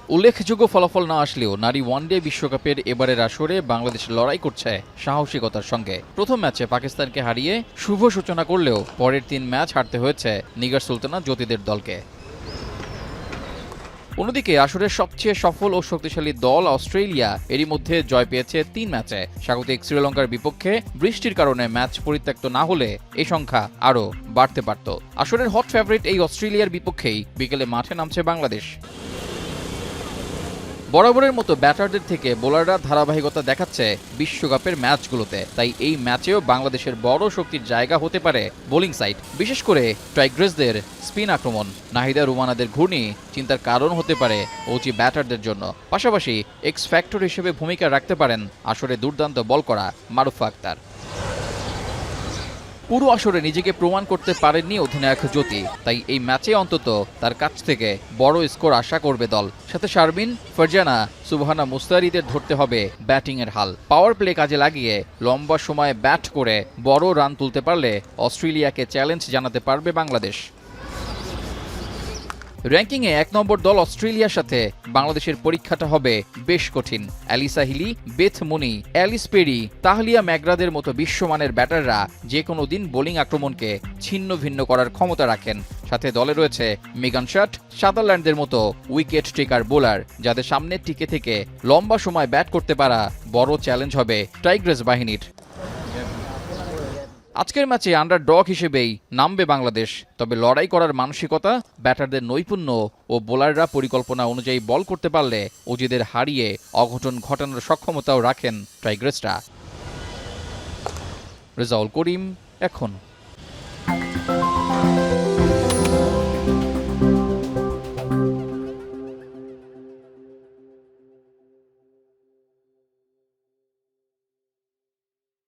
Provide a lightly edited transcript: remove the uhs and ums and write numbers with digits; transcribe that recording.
উল্লেখযোগ্য ফলাফল না আসলেও নারী ওয়ানডে বিশ্বকাপের এবারের আসরে বাংলাদেশ লড়াই করছে সাহসিকতার সঙ্গে। প্রথম ম্যাচে পাকিস্তানকে হারিয়ে শুভ সূচনা করলেও পরের 3 ম্যাচ হারতে হয়েছে নিগার সুলতানা জ্যোতিদের দলকে। অন্যদিকে আসরের সবচেয়ে সফল ও শক্তিশালী দল অস্ট্রেলিয়া এরই মধ্যে জয় পেয়েছে 3 ম্যাচে। স্বাগতিক শ্রীলঙ্কার বিপক্ষে বৃষ্টির কারণে ম্যাচ পরিত্যক্ত না হলে এই সংখ্যা আরও বাড়তে পারত। আসরের হট ফেভারিট এই অস্ট্রেলিয়ার বিপক্ষেই বিকেলে মাঠে নামছে বাংলাদেশ। বরাবরের মতো ব্যাটারদের থেকে বোলাররা ধারাবাহিকতা দেখাচ্ছে বিশ্বকাপের ম্যাচগুলোতে, তাই এই ম্যাচেও বাংলাদেশের বড় শক্তির জায়গা হতে পারে বোলিং সাইড। বিশেষ করে টাইগ্রেসদের স্পিন আক্রমণ, নাহিদা রুমানাদের ঘূর্ণি চিন্তার কারণ হতে পারে ওজি ব্যাটারদের জন্য। পাশাপাশি এক্স ফ্যাক্টর হিসেবে ভূমিকা রাখতে পারেন আসরে দুর্দান্ত বল করা মারুফা আক্তার। পুরো আসরে নিজেকে প্রমাণ করতে পারেননি অধিনায়ক জ্যোতি, তাই এই ম্যাচে অন্তত তার কাছ থেকে বড় স্কোর আশা করবে দল। সাথে শারমিন, ফারজানা, সুবহানা মুস্তারিদের ধরতে হবে ব্যাটিংয়ের হাল। পাওয়ার প্লে কাজে লাগিয়ে লম্বা সময়ে ব্যাট করে বড় রান তুলতে পারলে অস্ট্রেলিয়াকে চ্যালেঞ্জ জানাতে পারবে বাংলাদেশ। র্যাঙ্কিংয়ে 1 নম্বর দল অস্ট্রেলিয়ার সাথে বাংলাদেশের পরীক্ষাটা হবে বেশ কঠিন। Alyssa Healy, Beth Mooney, Ellyse Perry, Tahlia ম্যাকগ্রাদের মতো বিশ্বমানের ব্যাটাররা যে কোনো দিন বোলিং আক্রমণকে ছিন্ন ভিন্ন করার ক্ষমতা রাখেন। সাথে দলে রয়েছে মেগান শাট, সাদারল্যান্ডদের মতো উইকেট টেকার বোলার, যাদের সামনে টিকে থেকে লম্বা সময় ব্যাট করতে পারা বড় চ্যালেঞ্জ হবে টাইগ্রেস বাহিনীর। আজকের ম্যাচে আন্ডারডগ হিসেবেই নামবে বাংলাদেশ, তবে লড়াই করার মানসিকতা, ব্যাটারদের নৈপুণ্য ও বোলাররা পরিকল্পনা অনুযায়ী বল করতে পারলে অজিদের হারিয়ে অঘটন ঘটানোর সক্ষমতাও রাখেন টাইগ্রেসরা। রেজাউল করিম, এখন।